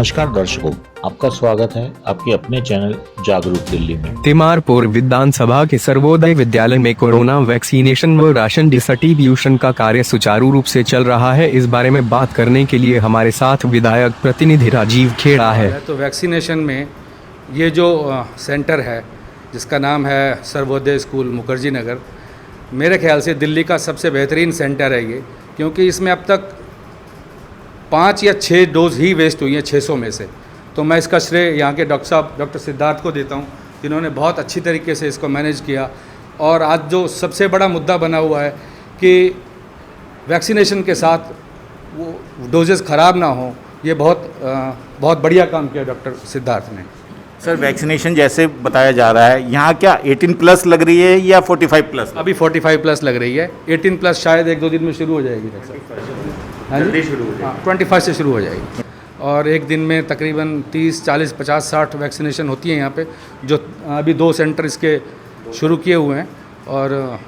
नमस्कार दर्शकों, आपका स्वागत है आपके अपने चैनल जागरूक दिल्ली में। तिमारपुर विधानसभा के सर्वोदय विद्यालय में कोरोना वैक्सीनेशन व राशन डिस्ट्रीब्यूशन का कार्य सुचारू रूप से चल रहा है। इस बारे में बात करने के लिए हमारे साथ विधायक प्रतिनिधि राजीव खेड़ा है। तो वैक्सीनेशन में ये जो सेंटर है जिसका नाम है सर्वोदय स्कूल मुखर्जी नगर, मेरे ख्याल से दिल्ली का सबसे बेहतरीन सेंटर है ये, क्योंकि इसमें अब तक 5 या 6 डोज ही वेस्ट हुई हैं 600 में से। तो मैं इसका श्रेय यहाँ के डॉक्टर साहब डॉक्टर सिद्धार्थ को देता हूँ, जिन्होंने बहुत अच्छी तरीके से इसको मैनेज किया। और आज जो सबसे बड़ा मुद्दा बना हुआ है कि वैक्सीनेशन के साथ वो डोजेस ख़राब ना हो, ये बहुत बढ़िया काम किया डॉक्टर सिद्धार्थ ने। सर, वैक्सीनेशन जैसे बताया जा रहा है, यहाँ क्या 18 प्लस लग रही है या 45 प्लस? अभी 45 प्लस लग रही है, 18 प्लस शायद 1-2 दिन में शुरू हो जाएगी। जल्दी शुरू हो जाएगी। 25 से शुरू हो जाएगी और एक दिन में तकरीबन 30, 40, 50, 60 वैक्सीनेशन होती है यहाँ पे, जो अभी 2 सेंटर इसके शुरू किए हुए हैं और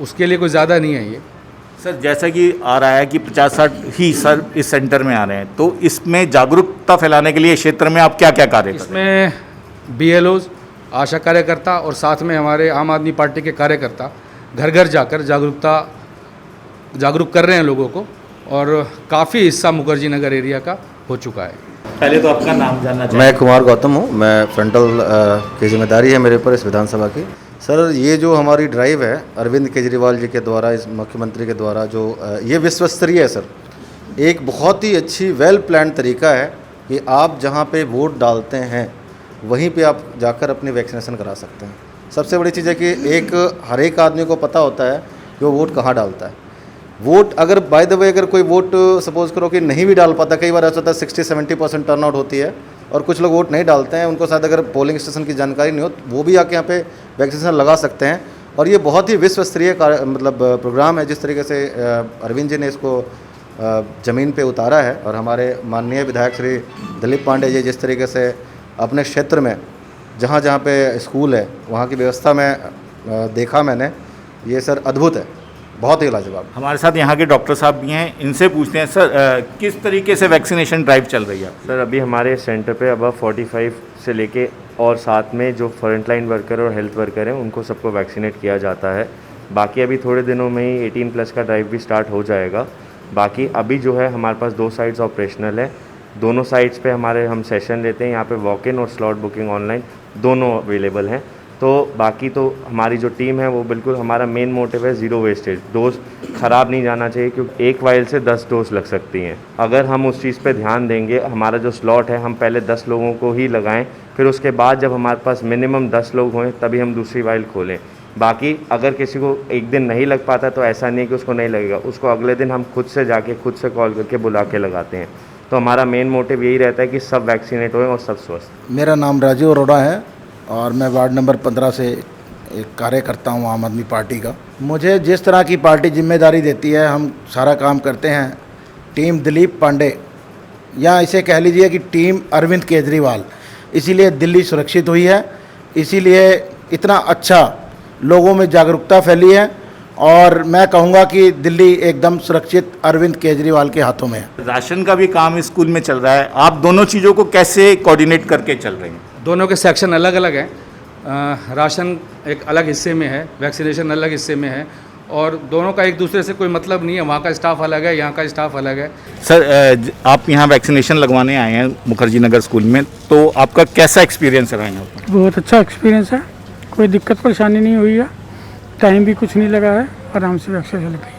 उसके लिए कोई ज़्यादा नहीं है ये। सर, जैसा कि आ रहा है कि 50-60 ही सर इस सेंटर में आ रहे हैं, तो इसमें जागरूकता फैलाने के लिए क्षेत्र में आप क्या क्या कार्य कर रहे हैं? इसमें BLOs, आशा कार्यकर्ता और साथ में हमारे आम आदमी पार्टी के कार्यकर्ता घर घर जाकर जागरूक कर रहे हैं लोगों को, और काफ़ी हिस्सा मुखर्जी नगर एरिया का हो चुका है। पहले तो आपका नाम जानना चाहिए। मैं कुमार गौतम हूँ। मैं फ्रंटल की जिम्मेदारी है मेरे ऊपर इस विधानसभा की। सर, ये जो हमारी ड्राइव है अरविंद केजरीवाल जी के द्वारा, इस मुख्यमंत्री के द्वारा, जो ये विश्व स्तरीय है सर, एक बहुत ही अच्छी वेल प्लान तरीका है कि आप जहाँ पे वोट डालते हैं वहीं पे आप जाकर अपनी वैक्सीनेशन करा सकते हैं। सबसे बड़ी चीज़ है कि हर एक आदमी को पता होता है कि वो वोट कहाँ डालता है। वोट अगर बाय द वे अगर कोई वोट सपोज करो कि नहीं भी डाल पाता, कई बार ऐसा होता है 60-70% टर्नआउट होती है और कुछ लोग वोट नहीं डालते हैं, उनको शायद अगर पोलिंग स्टेशन की जानकारी नहीं हो तो वो भी आके यहाँ पे वैक्सीनेशन लगा सकते हैं। और ये बहुत ही विश्व स्तरीय प्रोग्राम है। जिस तरीके से अरविंद जी ने इसको ज़मीन पे उतारा है और हमारे माननीय विधायक श्री दिलीप पांडे जी जिस तरीके से अपने क्षेत्र में जहाँ जहाँ पे स्कूल है वहाँ की व्यवस्था में देखा मैंने, ये सर अद्भुत है, बहुत ही लाजवाब। हमारे साथ यहाँ के डॉक्टर साहब भी हैं, इनसे पूछते हैं सर किस तरीके से वैक्सीनेशन ड्राइव चल रही है? सर, अभी हमारे सेंटर पे अब 45 से लेके और साथ में जो फ्रंटलाइन वर्कर और हेल्थ वर्कर हैं उनको सबको वैक्सीनेट किया जाता है। बाकी अभी थोड़े दिनों में ही 18 प्लस का ड्राइव भी स्टार्ट हो जाएगा। बाकी अभी जो है हमारे पास 2 साइट्स ऑपरेशनल है। दोनों साइट्स पे हम सेशन लेते हैं। यहाँ पे वॉक इन और स्लॉट बुकिंग ऑनलाइन दोनों अवेलेबल हैं। तो बाकी तो हमारी जो टीम है वो बिल्कुल, हमारा मेन मोटिव है ज़ीरो वेस्टेज। डोज ख़राब नहीं जाना चाहिए, क्योंकि एक वाइल से 10 डोज लग सकती हैं। अगर हम उस चीज़ पे ध्यान देंगे, हमारा जो स्लॉट है हम पहले 10 लोगों को ही लगाएं, फिर उसके बाद जब हमारे पास मिनिमम 10 लोग हों तभी हम दूसरी वाइल खोलें। बाकी अगर किसी को एक दिन नहीं लग पाता तो ऐसा नहीं कि उसको नहीं लगेगा, उसको अगले दिन हम खुद से कॉल करके बुला के लगाते हैं। तो हमारा मेन मोटिव यही रहता है कि सब वैक्सीनेट हों और सब स्वस्थ। मेरा नाम राजीव अरोड़ा है और मैं वार्ड नंबर 15 से एक कार्य करता हूँ आम आदमी पार्टी का। मुझे जिस तरह की पार्टी जिम्मेदारी देती है हम सारा काम करते हैं। टीम दिलीप पांडे, या इसे कह लीजिए कि टीम अरविंद केजरीवाल, इसीलिए दिल्ली सुरक्षित हुई है, इसीलिए इतना अच्छा लोगों में जागरूकता फैली है और मैं कहूँगा कि दिल्ली एकदम सुरक्षित अरविंद केजरीवाल के हाथों में है। राशन का भी काम स्कूल में चल रहा है, आप दोनों चीज़ों को कैसे कोऑर्डिनेट करके चल रहे हैं? दोनों के सेक्शन अलग अलग हैं। राशन एक अलग हिस्से में है, वैक्सीनेशन अलग हिस्से में है, और दोनों का एक दूसरे से कोई मतलब नहीं है। वहाँ का स्टाफ अलग है, यहाँ का स्टाफ अलग है। सर, आप यहाँ वैक्सीनेशन लगवाने आए हैं मुखर्जी नगर स्कूल में, तो आपका कैसा एक्सपीरियंस रहा यहाँ पर? बहुत अच्छा एक्सपीरियंस है, कोई दिक्कत परेशानी नहीं हुई है, टाइम भी कुछ नहीं लगा है, आराम से वैक्सीनेशन लग गई है।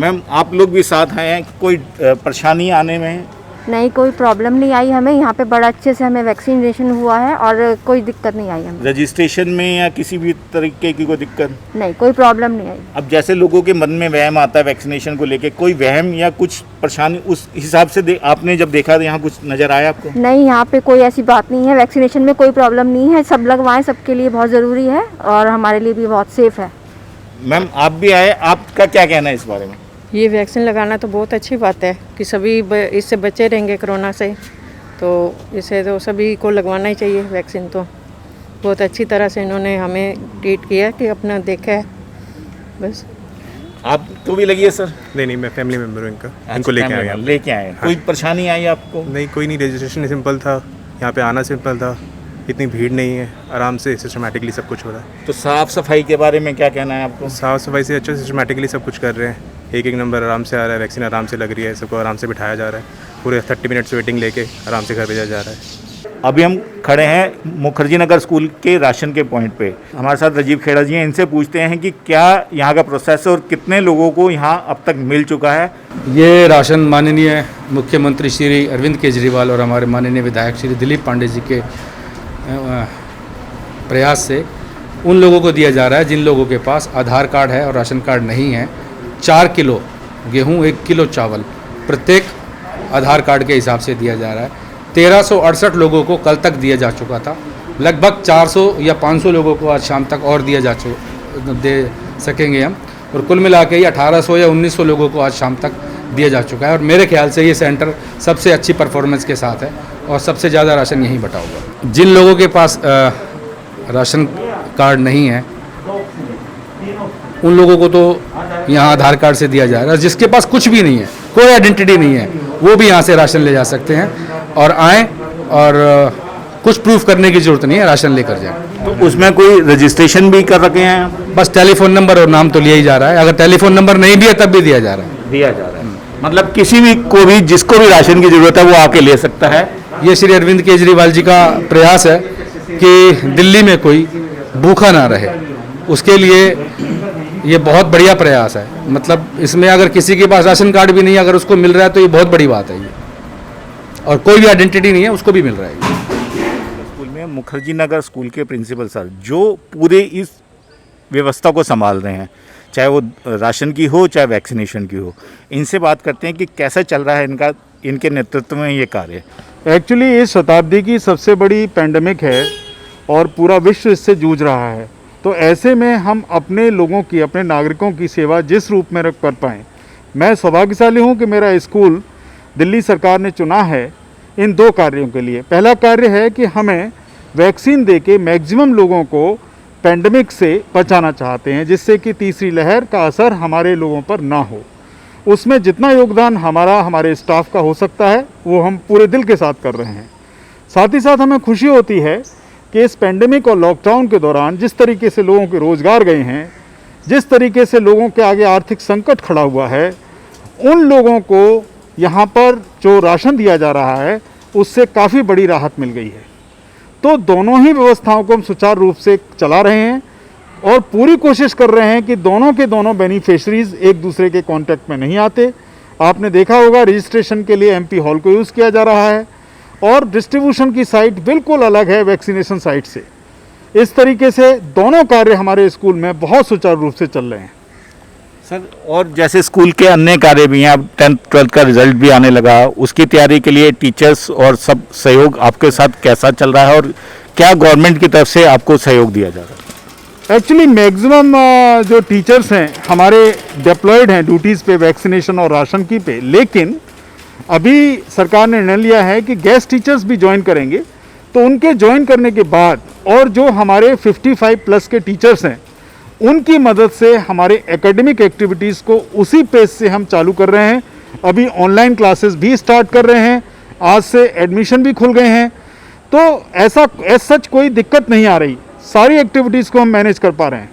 मैम, आप लोग भी साथ आए हैं, कोई परेशानी आने में? नहीं, कोई प्रॉब्लम नहीं आई हमें। यहाँ पे बड़ा अच्छे से हमें वैक्सीनेशन हुआ है और कोई दिक्कत नहीं आई हमें। रजिस्ट्रेशन में या किसी भी तरीके की कोई दिक्कत? नहीं, कोई प्रॉब्लम नहीं आई। अब जैसे लोगों के मन में वहम आता है वैक्सीनेशन को लेके, कोई वहम या कुछ परेशानी उस हिसाब से आपने जब देखा तो यहाँ कुछ नज़र आया आपको? नहीं, यहाँ पे कोई ऐसी बात नहीं है। वैक्सीनेशन में कोई प्रॉब्लम नहीं है, सब लगवाएं, सबके लिए बहुत ज़रूरी है और हमारे लिए भी बहुत सेफ है। मैम, आप भी आए, आपका क्या कहना है इस बारे में? ये वैक्सीन लगाना तो बहुत अच्छी बात है कि सभी इससे बचे रहेंगे कोरोना से, तो इसे तो सभी को लगवाना ही चाहिए वैक्सीन। तो बहुत अच्छी तरह से इन्होंने हमें ट्रीट किया कि अपना देखा है बस। आप तो भी लगी है सर? नहीं, मैं फैमिली मेम्बर हूँ इनका, अच्छा, इनको लेके family आया। member, लेके आए। कोई परेशानी आई आपको? नहीं, कोई नहीं, रजिस्ट्रेशन सिंपल था, यहाँ पे आना सिंपल था, इतनी भीड़ नहीं है, आराम से सिस्टमेटिकली सब कुछ हो रहा है। तो साफ़ सफाई के बारे में क्या कहना है आपको? साफ़ सफाई से अच्छा सिस्टमेटिकली सब कुछ कर रहे हैं, एक नंबर आराम से आ रहा है, वैक्सीन आराम से लग रही है, सबको आराम से बिठाया जा रहा है, पूरे 30 मिनट्स वेटिंग लेके आराम से घर भेजा जा रहा है। अभी हम खड़े हैं मुखर्जी नगर स्कूल के राशन के पॉइंट पे। हमारे साथ राजीव खेड़ा जी हैं, इनसे पूछते हैं कि क्या यहाँ का प्रोसेस है और कितने लोगों को यहाँ अब तक मिल चुका है। ये राशन माननीय मुख्यमंत्री श्री अरविंद केजरीवाल और हमारे माननीय विधायक श्री दिलीप पांडे जी के प्रयास से उन लोगों को दिया जा रहा है जिन लोगों के पास आधार कार्ड है और राशन कार्ड नहीं है। 4 किलो गेहूँ, 1 किलो चावल प्रत्येक आधार कार्ड के हिसाब से दिया जा रहा है। 1368 लोगों को कल तक दिया जा चुका था, लगभग 400 या 500 लोगों को आज शाम तक और दे सकेंगे हम, और कुल मिला के ये 1800 या 1900 लोगों को आज शाम तक दिया जा चुका है। और मेरे ख्याल से ये सेंटर सबसे अच्छी परफॉर्मेंस के साथ है और सबसे ज़्यादा राशन यहीं बटा हुआ। जिन लोगों के पास राशन कार्ड नहीं है उन लोगों को तो यहाँ आधार कार्ड से दिया जा रहा है। जिसके पास कुछ भी नहीं है, कोई आइडेंटिटी नहीं है, वो भी यहाँ से राशन ले जा सकते हैं और आएँ, और कुछ प्रूफ करने की ज़रूरत नहीं है, राशन लेकर जाएं। तो उसमें कोई रजिस्ट्रेशन भी कर रखे हैं? बस टेलीफोन नंबर और नाम तो लिया ही जा रहा है, अगर टेलीफोन नंबर नहीं भी है तब भी दिया जा रहा है। मतलब किसी भी को भी जिसको भी राशन की ज़रूरत है वो आके ले सकता है। ये श्री अरविंद केजरीवाल जी का प्रयास है कि दिल्ली में कोई भूखा ना रहे, उसके लिए ये बहुत बढ़िया प्रयास है। मतलब इसमें अगर किसी के पास राशन कार्ड भी नहीं है, अगर उसको मिल रहा है तो ये बहुत बड़ी बात है ये, और कोई भी आइडेंटिटी नहीं है उसको भी मिल रहा है। स्कूल में मुखर्जी नगर स्कूल के प्रिंसिपल सर जो पूरे इस व्यवस्था को संभाल रहे हैं, चाहे वो राशन की हो चाहे वैक्सीनेशन की हो, इनसे बात करते हैं कि कैसा चल रहा है इनके नेतृत्व में ये कार्य। एक्चुअली इस शताब्दी की सबसे बड़ी पैंडमिक है और पूरा विश्व इससे जूझ रहा है, तो ऐसे में हम अपने लोगों की, अपने नागरिकों की सेवा जिस रूप में कर पाएँ, मैं सौभाग्यशाली हूँ कि मेरा स्कूल दिल्ली सरकार ने चुना है इन 2 कार्यों के लिए। पहला कार्य है कि हमें वैक्सीन देके मैक्सिमम लोगों को पैंडमिक से बचाना चाहते हैं, जिससे कि तीसरी लहर का असर हमारे लोगों पर ना हो। उसमें जितना योगदान हमारे स्टाफ का हो सकता है वो हम पूरे दिल के साथ कर रहे हैं। साथ ही साथ हमें खुशी होती है कि इस पैंडमिक और लॉकडाउन के दौरान जिस तरीके से लोगों के रोज़गार गए हैं, जिस तरीके से लोगों के आगे आर्थिक संकट खड़ा हुआ है, उन लोगों को यहाँ पर जो राशन दिया जा रहा है उससे काफ़ी बड़ी राहत मिल गई है। तो दोनों ही व्यवस्थाओं को हम सुचारू रूप से चला रहे हैं और पूरी कोशिश कर रहे हैं कि दोनों के दोनों बेनिफिशरीज एक दूसरे के कांटेक्ट में नहीं आते। आपने देखा होगा रजिस्ट्रेशन के लिए एमपी हॉल को यूज़ किया जा रहा है और डिस्ट्रीब्यूशन की साइट बिल्कुल अलग है वैक्सीनेशन साइट से। इस तरीके से दोनों कार्य हमारे स्कूल में बहुत सुचारू रूप से चल रहे हैं। सर, और जैसे स्कूल के अन्य कार्य भी हैं, अब 10th 12th का रिजल्ट भी आने लगा, उसकी तैयारी के लिए टीचर्स और सब सहयोग आपके साथ कैसा चल रहा है और क्या गवर्नमेंट की तरफ से आपको सहयोग दिया जा रहा है? एक्चुअली मैक्सिमम जो टीचर्स हैं हमारे डिप्लॉयड हैं ड्यूटीज़ पे वैक्सीनेशन और राशन की पे, लेकिन अभी सरकार ने निर्णय लिया है कि गेस्ट टीचर्स भी ज्वाइन करेंगे। तो उनके ज्वाइन करने के बाद और जो हमारे 55 प्लस के टीचर्स हैं उनकी मदद से हमारे एकेडमिक एक्टिविटीज़ को उसी पेज से हम चालू कर रहे हैं। अभी ऑनलाइन क्लासेस भी स्टार्ट कर रहे हैं, आज से एडमिशन भी खुल गए हैं। तो ऐसा सच कोई दिक्कत नहीं आ रही, सारी एक्टिविटीज़ को हम मैनेज कर पा रहे हैं।